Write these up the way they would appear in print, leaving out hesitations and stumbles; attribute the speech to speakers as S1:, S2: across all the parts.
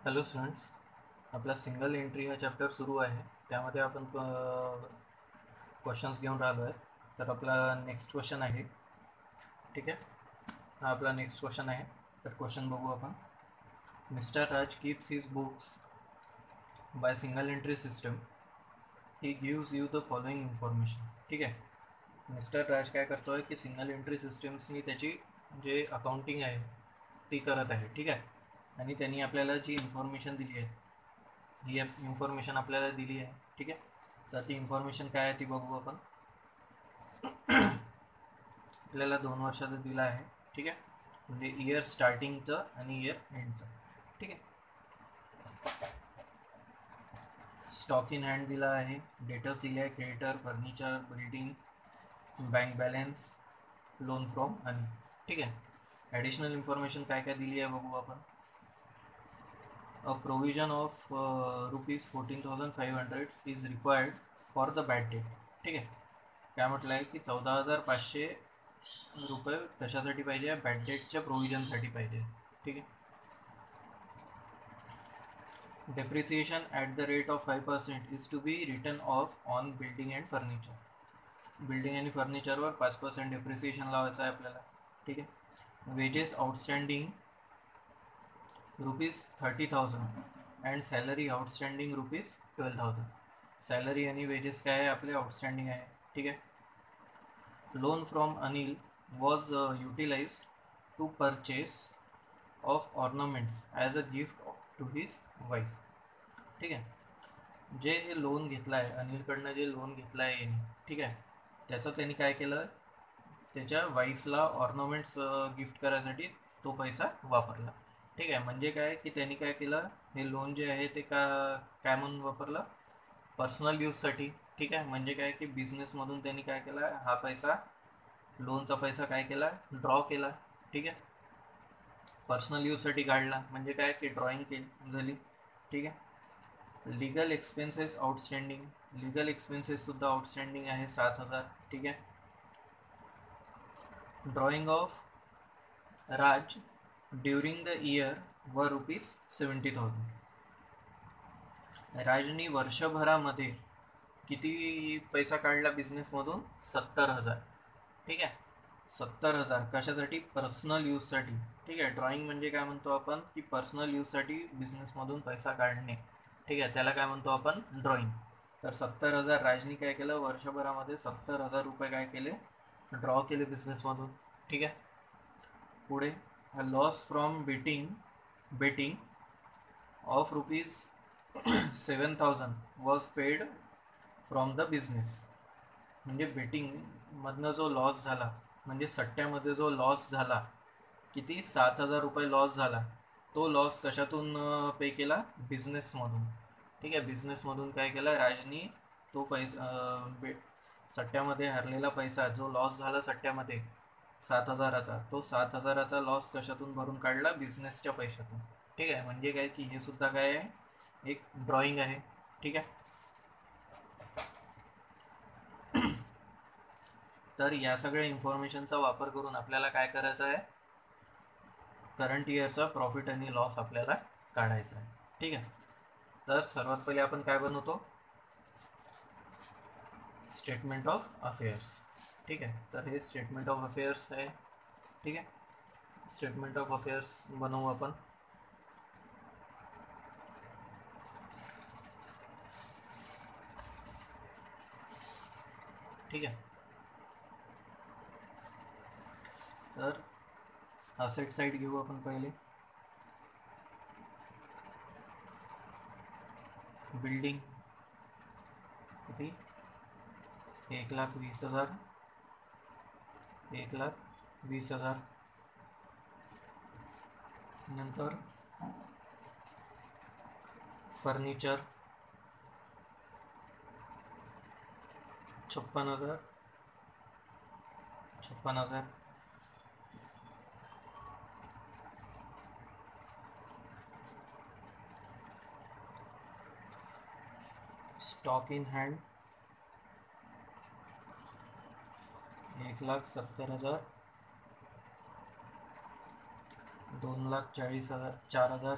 S1: Hello students, आपला single entry हा chapter सुरू आहे. त्यामध्ये आपण क्वेश्चन्स घेऊन राहिलो आहे. तर आपला नेक्स्ट क्वेश्चन आहे. ठीक आहे, हा आपला नेक्स्ट क्वेश्चन आहे. तर क्वेश्चन बघू आपण. Mister Raj keeps his books by single entry system. He gives you the following information. ठीक आहे, मिस्टर राज काय करतो आहे की सिंगल एंट्री सिस्टम्सनी त्याची जे अकाउंटिंग आहे ती करत आहे. ठीक आहे, आणि त्यांनी आपल्याला जी इन्फॉर्मेशन दिली आहे ही इन्फॉर्मेशन आपल्याला दिली आहे. ठीक आहे, तर ती इन्फॉर्मेशन काय आहे ती बघू आपण. आपल्याला 2 वर्षाचं दिलं आहे. ठीक आहे, म्हणजे इयर स्टार्टिंगचं आणि इयर एंडचं. ठीक आहे, स्टॉक इन हँड दिला आहे, डेटर्स दिले आहे, creditor, furniture, building, bank balance, loan from आणि. ठीक आहे, ॲडिशनल इन्फॉर्मेशन काय काय दिली आहे बघू आपण. A provision of ₹14,500 is required for the bad debt. ठीक आहे, काय म्हटलं आहे की 14,500 रुपये कशासाठी पाहिजे, बॅड डेटच्या प्रोव्हिजनसाठी पाहिजे. ठीक आहे, depreciation at the rate of 5% is to be written off on building and furniture. Building आणि फर्निचरवर 5% डेप्रिसिएशन लावायचं आहे आपल्याला. ठीक आहे, wages outstanding ₹30,000 and salary outstanding ₹12,000. Salary आणि वेजेस काय आहे आपले आउटस्टँडिंग आहे. ठीक आहे, loan from Anil was utilised to purchase of ornaments as a gift to his wife. ठीक आहे, जे हे लोन घेतलं आहे अनिलकडनं, जे लोन घेतलं आहे यांनी, ठीक आहे, त्याचं त्यांनी काय केलं, त्याच्या वाईफला ऑर्नामेंट्स गिफ्ट करायसाठी तो पैसा वापरला. ठीक आहे, म्हणजे काय की त्यांनी काय केलं, हे लोन जे आहे ते काय म्हणून वापरलं, पर्सनल यूजसाठी. ठीक आहे, म्हणजे काय की बिझनेसमधून त्यांनी काय केला, हा पैसा लोनचा पैसा काय केला, ड्रॉ केला. ठीक आहे, पर्सनल यूजसाठी काढला, म्हणजे काय की ड्रॉइंग केली झाली. ठीक आहे, legal expenses outstanding, legal expenses सुद्धा आउटस्टँडिंग आहे 7,000. ठीक आहे, drawing of Raj during the year व ₹70,000. राजनी वर्षभरामध्ये किती पैसा काढला बिझनेसमधून, 70,000. ठीक आहे, 70,000 कशासाठी, पर्सनल यूजसाठी. ठीक आहे, ड्रॉइंग म्हणजे काय म्हणतो आपण की पर्सनल यूजसाठी बिझनेसमधून पैसा काढणे. ठीक आहे, त्याला काय म्हणतो आपण, ड्रॉइंग. तर 70,000 राजनी काय केलं, वर्षभरामध्ये 70,000 रुपये काय केले, ड्रॉ केले बिझनेसमधून. ठीक आहे, पुढे loss from betting of ₹7,000 was paid from the business. म्हणजे बेटिंगमधनं जो लॉस झाला, म्हणजे सट्ट्यामध्ये जो लॉस झाला, किती, 7,000 रुपये लॉस झाला, तो लॉस कशातून पे केला, बिझनेसमधून. ठीक आहे, बिझनेसमधून काय केला राजनी, तो पैसा सट्ट्यामध्ये हरलेला पैसा, जो लॉस झाला सट्ट्यामध्ये 7,000चा, तो 7,000चा लॉस कशातून भरून काढला, बिझनेसच्या पैशातून. ठीक आहे, म्हणजे काय की हे सुद्धा काय आहे, एक ड्रॉइंग आहे. ठीक आहे, तर या सगळ्या इन्फॉर्मेशनचा वापर करून आपल्याला काय करायचं आहे, करंट इयरचा प्रॉफिट आणि लॉस आपल्याला काढायचा आहे. ठीक आहे, तर सर्वात पहिले आपण काय बनवतो, स्टेटमेंट ऑफ अफेअर्स. ठीक आहे, तर हे स्टेटमेंट ऑफ अफेअर्स आहे. ठीक आहे, स्टेटमेंट ऑफ अफेअर्स बनवू आपण. ठीक आहे, तर असेट साईड घेऊ आपण पहिले. बिल्डिंग किती, 1,20,000, 1,20,000. नंतर furniture 56,000, 56,000. Stock in hand 1,70,000, 2,40,000, 4,000.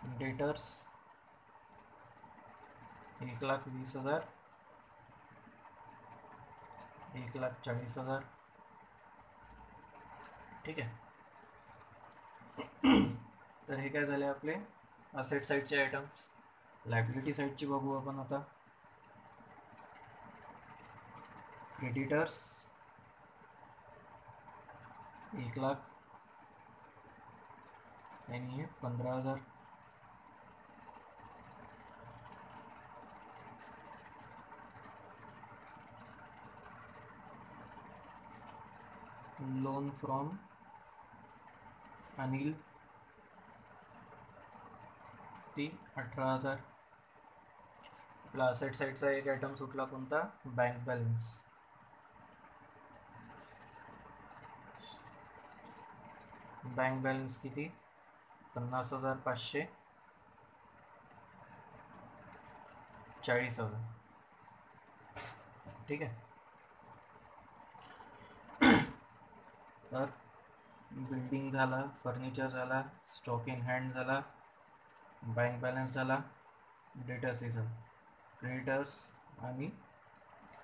S1: Debtors 1,20,000, 1,40,000, ठीक आहे. तर हे काय झाले आपले असेट साईडचे आयटम्स. लायबिलिटी साईडची बघू आपण आता. क्रेडिटर्स 1,00,000 आणि हे 15,000. लोन फ्रॉम अनिल ती 18,000. आपला असेट साईडचा एक आयटम सुटला कोणता, बँक बॅलन्स. बँक बॅलन्स किती, 50,500, 40,000, ठीक आहे. तर बिल्डिंग झाला, फर्निचर झाला, स्टॉक इन हँड झाला, बँक बॅलन्स झाला, डेटर्स हे झालं, क्रेडिटर्स आणि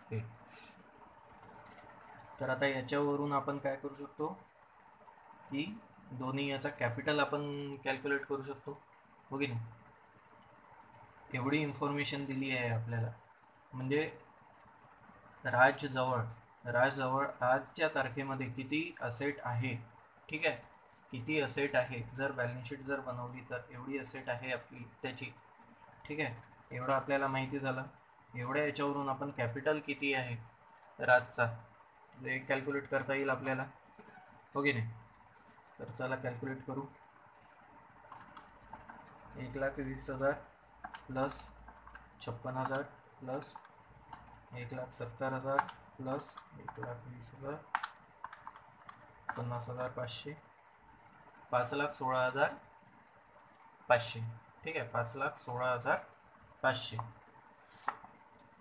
S1: पे. तर आता याच्यावरून आपण काय करू शकतो की दोन्ही याचा कॅपिटल आपण कॅल्क्युलेट करू शकतो, हो की नाही. एवढी इन्फॉर्मेशन दिली आहे आपल्याला, म्हणजे राजजवळ आजच्या तारखेमध्ये किती असेट आहे, ठीक आहे. किती असेट आहे, जर बॅलन्स शीट जर बनवली तर एवढी असेट आहे आपली त्याची, ठीक आहे. एवढं आपल्याला माहिती झालं. एवढ्या याच्यावरून आपण कॅपिटल किती आहे राजचा ते कॅल्क्युलेट करता येईल आपल्याला, हो की नाही. तर चला कॅल्क्युलेट करू. 1,20,000 प्लस 56,000 प्लस 1,70,000 प्लस 1,20,000, 50,500, 5,16,500, ठीक आहे. 5,16,500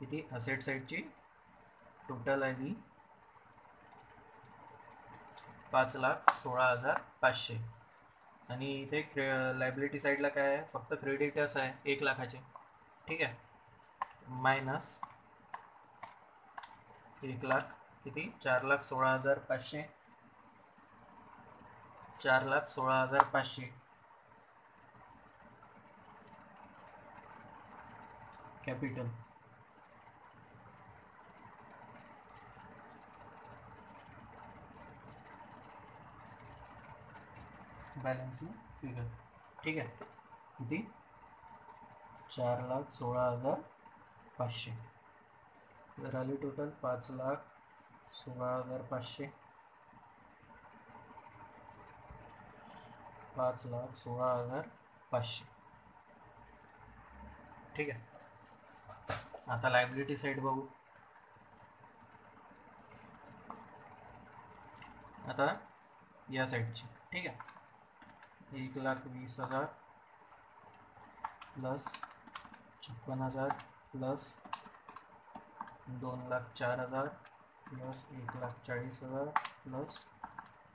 S1: किती असेट साईडची टोटल आली 5,16,500. आणि इथे लायबिलिटी साईडला काय आहे, फक्त क्रेडिटर्स आहे 1,00,000चे, ठीक आहे. मायनस 1,00,000 किती, 4,16,500, 4,16,500 कॅपिटल. बॅलन्स फिगर, ठीक आहे. किती, 4,16,500. तर आली टोटल 5,16,500, 5,16,500, ठीक आहे. आता लायबिलिटी साईड बघू. आता या साईडची, ठीक आहे. 1,20,000 प्लस 56,000 प्लस 2,04,000 प्लस 1,40,000 प्लस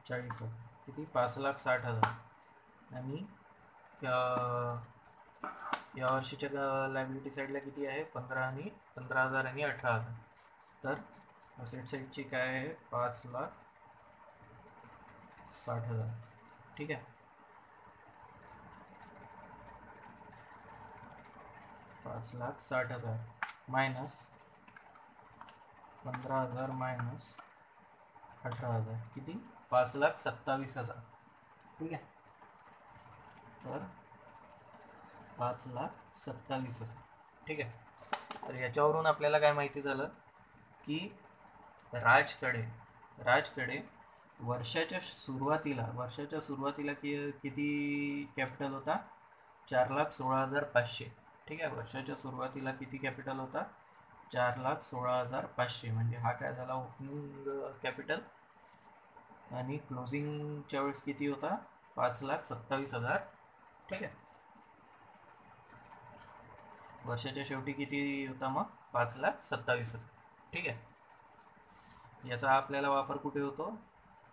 S1: 40,000 किती, 5,60,000. आणि या वर्षीच्या लायबिलिटी साईडला किती आहे, 15,000 आणि 18,000. तर असेट साईडची काय आहे, 5,60,000, ठीक आहे. 5,60,000 मायनस 15,000 मायनस 18,000 किती, 5,27,000, ठीक आहे. तर 5,27,000, ठीक आहे. तर याच्यावरून आपल्याला काय माहिती झालं की राजकडे वर्षाच्या सुरुवातीला किती कॅपिटल होता, 4,16,500, ठीक आहे. वर्षाच्या सुरुवातीला किती कॅपिटल होता, 4,16,500. म्हणजे हा काय झाला ओपनिंग कॅपिटल. आणि क्लोजिंगच्या वेळेस किती होता, 5,27,000, ठीक आहे. वर्षाच्या शेवटी किती होता मग, 5,27,000, ठीक आहे. याचा आपल्याला वापर कुठे होतो,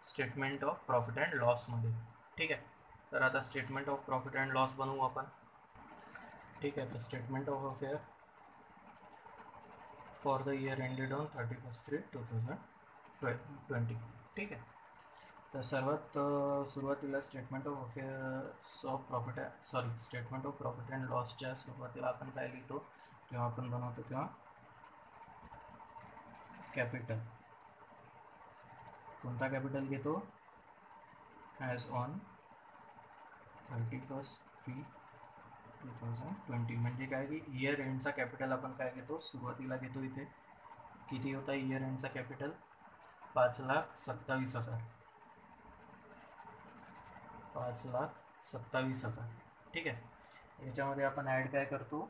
S1: statement of profit and loss मध्ये, ठीक आहे. तर आता statement of profit and loss बनवू आपण. ठीक आहे. तर statement of affair for the year ended on 31/3/2020. ठीक आहे. तर सर्वात सुरुवातीला statement of affairs of profit statement of profit and लॉसच्या सुरुवातीला आपण काय लिहितो जेव्हा आपण बनवतो तेव्हा कॅपिटल. कोणता कॅपिटल घेतो? As on 31/3/2020. म्हणजे काय की इयर एंडचा कॅपिटल आपण काय घेतो? सुरुवातीला घेतो. इथे किती होता इयर एंडचा कॅपिटल? 5,27,000. 5,27,000. ठीक आहे. याच्यामध्ये आपण ॲड काय करतो?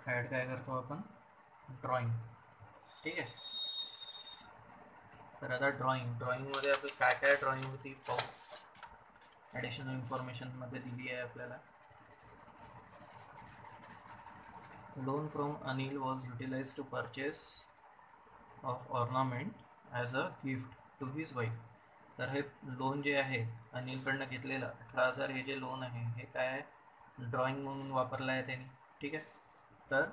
S1: आपण ड्रॉइंग. ठीक आहे. तर आता ड्रॉइंगमध्ये आपण काय ड्रॉइंग होती पाहू. ॲडिशनल इन्फॉर्मेशनमध्ये दिली आहे आपल्याला. Loan from Anil was utilise to purchase of ornament as a gift to his wife. तर हे लोन जे आहे अनिलकडनं घेतलेलं 18,000 हे जे लोन आहे हे काय आहे? ड्रॉइंग म्हणून वापरलं आहे त्यांनी. ठीक आहे. तर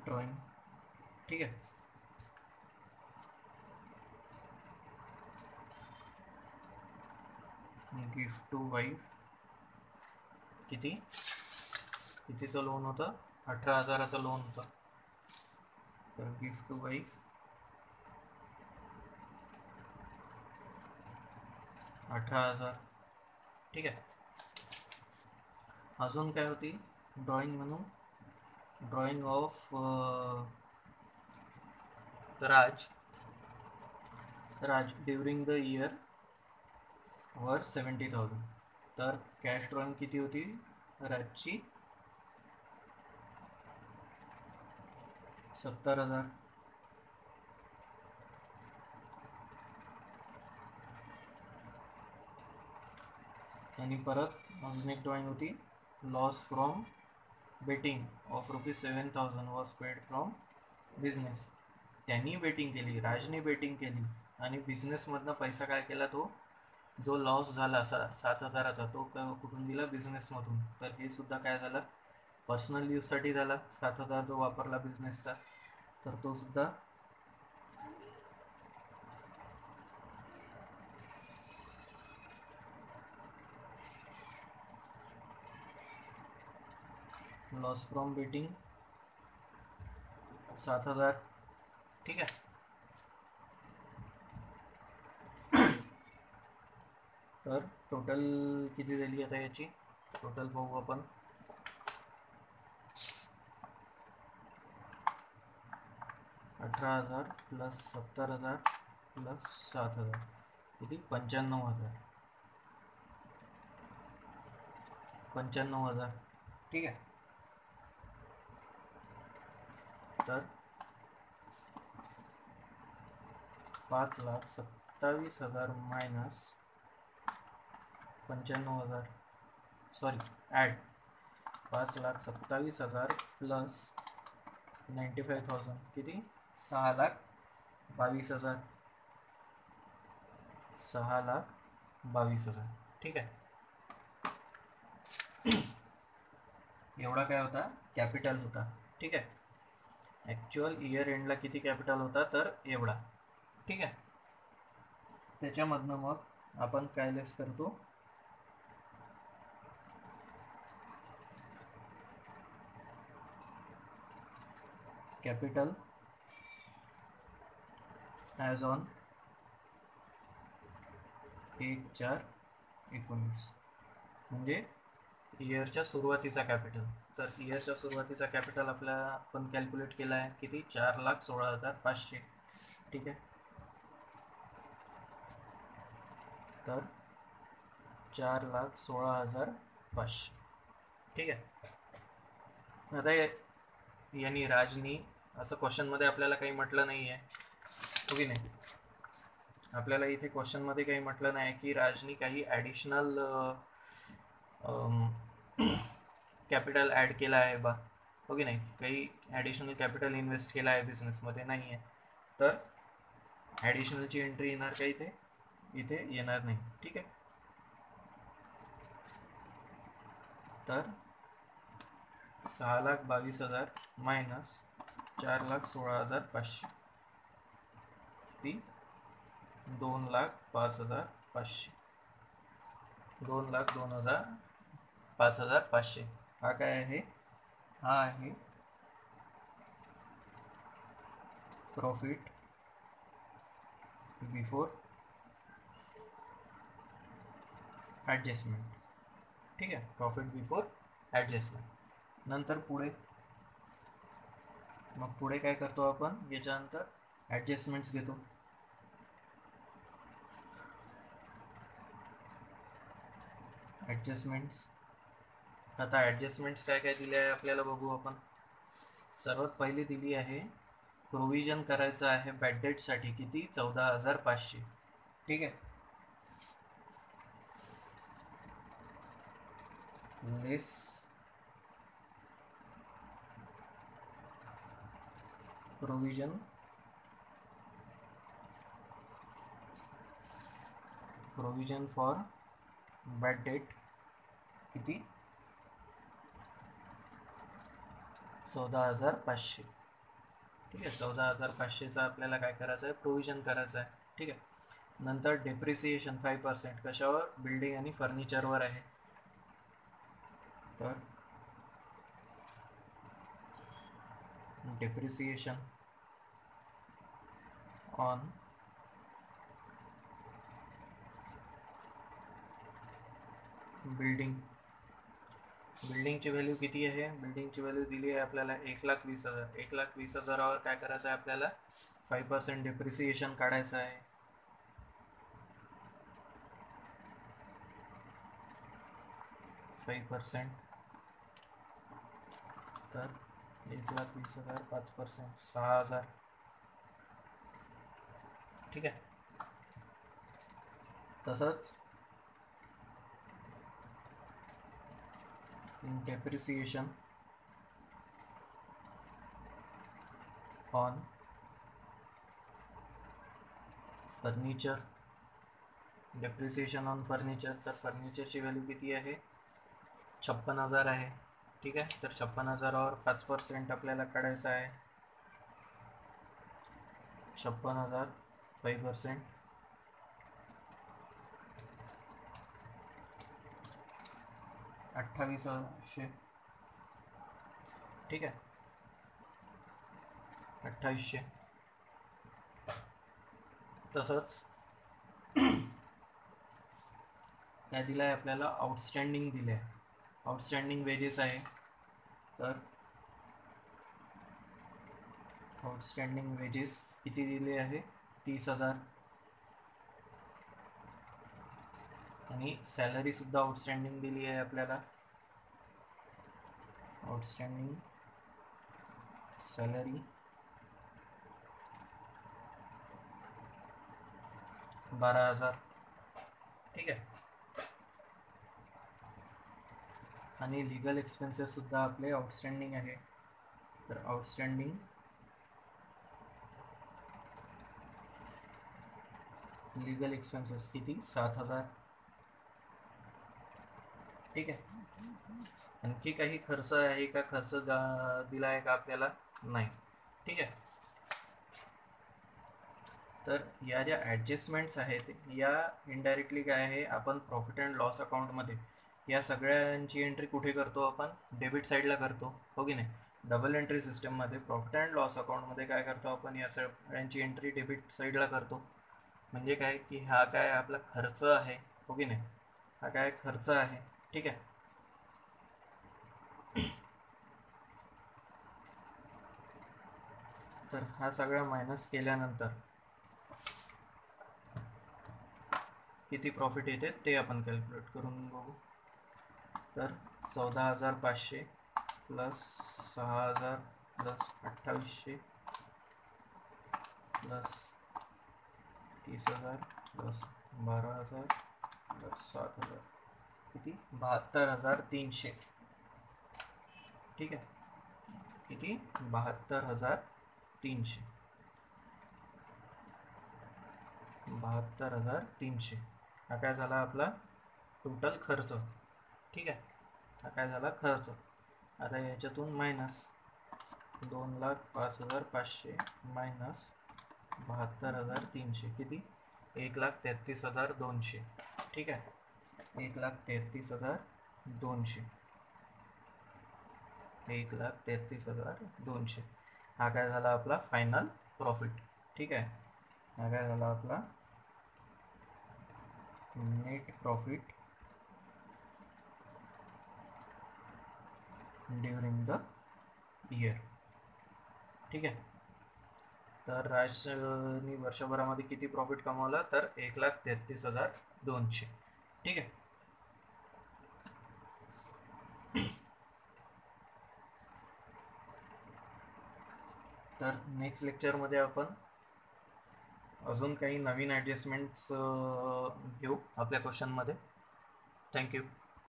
S1: ड्रॉइंग. ठीक आहे. गिफ्ट टू वाईफ कितीचं लोन होतं? 18,000चं लोन होतं. तर गिफ्ट टू वाईफ 18,000. ठीक आहे. अजून काय होती ड्रॉइंग म्हणून? Drawing of Raj during the year वर 70,000. तर कॅश ड्रॉइंग किती होती राजची? 70,000. आणि परत अजून एक ड्रॉइंग होती loss from betting of ₹7,000 was paid from business. त्यांनी बेटिंग केली, राजने बेटिंग केली आणि बिझनेसमधनं पैसा काय केला? तो जो लॉस झाला 7,000चा तो कुठून दिला? बिझनेसमधून. तर हे सुद्धा काय झालं? पर्सनल यूजसाठी झाला. 7,000 जो वापरला बिझनेसचा तर तो सुद्धा लॉस फ्रॉम बेटिंग 7,000. ठीक आहे. तर टोटल किती झाली आता याची? टोटल बघू आपण. 18,000 प्लस 70,000 प्लस 7,000 किती? 95,000. 95,000. ठीक आहे. तर 5,27,000 मायनस 95,000 ॲड 5,27,000 प्लस 95,000 किती? 6,22,000. 6,22,000. ठीक आहे. एवढा काय होता? कॅपिटल होता. ठीक आहे. ॲक्च्युअल इयर एंडला किती कॅपिटल होता? तर एवढा. ठीक आहे. त्याच्यामधनं मग आपण काय लेस करतो? कॅपिटल ॲज ऑन 1/4/19 म्हणजे इयरच्या सुरुवातीचा कॅपिटल. तर इयरच्या सुरुवातीचा कॅपिटल आपला आपण कॅल्क्युलेट केला आहे किती? 4,16,500. ठीक आहे. तर 4,16,500. ठीक आहे. आता यांनी राजनी असं क्वेश्चनमध्ये आपल्याला काही म्हटलं नाही आहे हो की नाही? आपल्याला इथे क्वेश्चनमध्ये काही म्हटलं नाही की राजनी काही ॲडिशनल कॅपिटल ॲड केला आहे बा. हो की नाही, काही ॲडिशनल कॅपिटल इन्व्हेस्ट केला आहे बिझनेसमध्ये नाही आहे, तर ॲडिशनलची एंट्री येणार का इथे, इथे येणार नाही. ठीक आहे, तर 6,22,000 मायनस 4,16,500 ती 2,05,500, 2,02,05,500. हा काय आहे, हा आहे प्रॉफिट बिफोर ॲडजस्टमेंट. ठीक आहे, प्रॉफिट बिफोर ॲडजस्टमेंट. नंतर पुढे, मग पुढे काय करतो आपण, याच्यानंतर ॲडजस्टमेंट्स घेतो. ॲडजस्टमेंट्स, आता ॲडजस्टमेंट्स काय काय दिले आहे आपल्याला बघू आपण. सर्वात पहिली दिली आहे, प्रोव्हिजन करायचं आहे बॅड डेटसाठी, किती, 14,500. ठीक आहे, लेस प्रोव्हिजन फॉर बॅड डेट, किती, 14,500. ठीक आहे, 14,500चा आपल्याला काय करायचं आहे, प्रोव्हिजन करायचं आहे. ठीक आहे, नंतर डेप्रिसिएशन 5% कशावर, बिल्डिंग आणि फर्निचरवर आहे. तर डेप्रिसिएशन ऑन बिल्डिंग, बिल्डिंगची व्हॅल्यू किती आहे, बिल्डिंगची व्हॅल्यू दिली आहे आपल्याला 1,20,000. 1,20,000वर काय करायचं आहे आपल्याला, 5% डेप्रिसिएशन काढायचं आहे. तर 1,20,000 5%, 6,000. ठीक आहे, तसंच depreciation on furniture, depreciation on furniture, तर फर्निचरची व्हॅल्यू किती आहे, 56,000 आहे. ठीक आहे, तर 56,000वर 5% आपल्याला काढायचं आहे. 56,000 5%, 28,000. ठीक आहे, 2800. तसंच काय दिलं आहे आपल्याला, आउटस्टँडिंग दिले आहे. आउटस्टँडिंग वेजेस आहे, तर आउटस्टँडिंग वेजेस किती दिले आहे, 30,000. आणि सॅलरी सुद्धा आउटस्टँडिंग दिली आहे आपल्याला. Outstanding salary 12,000. ठीक आहे, आणि लिगल एक्सपेन्सेस सुद्धा आपले आउटस्टँडिंग आहे. तर आउटस्टँडिंग लिगल एक्सपेन्सेस किती, 7,000. ठीक आहे, आणखी काही खर्च आहे का, खर्च दिला आहे का आपल्याला, नाही. ठीक आहे, तर या ज्या ॲडजस्टमेंट्स आहेत, या इनडायरेक्टली काय आहे, आपण प्रॉफिट अँड लॉस अकाउंटमध्ये या सगळ्यांची एंट्री कुठे करतो आपण, डेबिट साईडला करतो, हो की नाही. डबल एंट्री सिस्टममध्ये प्रॉफिट अँड लॉस अकाउंटमध्ये काय करतो आपण, या सगळ्यांची एंट्री डेबिट साईडला करतो. म्हणजे काय की हा काय आपला खर्च आहे, हो की नाही, हा काय खर्च आहे. ठीक आहे, तर हा सगळा मायनस केल्यानंतर किती प्रॉफिट येते ते आपण कॅल्क्युलेट करून बघू. तर 14,500 plus 6,000 plus 2,800 plus 30,000 plus 12,000 plus 7,000, किती, 72,300. ठीक आहे, किती 72,300. 72,300 हा काय झाला आपला टोटल खर्च. ठीक आहे, हा काय झाला खर्च. आता याच्यातून मायनस 2,05,500 मायनस 72,300 किती 1,33,200. ठीक आहे, 1,33,200. 1,33,200 हा काय झाला आपला फायनल प्रॉफिट. ठीक आहे, हा काय झाला आपला net profit during the year. ठीक आहे, तर राजनी वर्षभरामध्ये किती प्रॉफिट कमावला तर 1,33,200. ठीक आहे, तर नेक्स्ट लेक्चरमध्ये आपण अजून काही नवीन ॲडजस्टमेंट्स घेऊ आपल्या क्वेश्चनमध्ये. थँक्यू.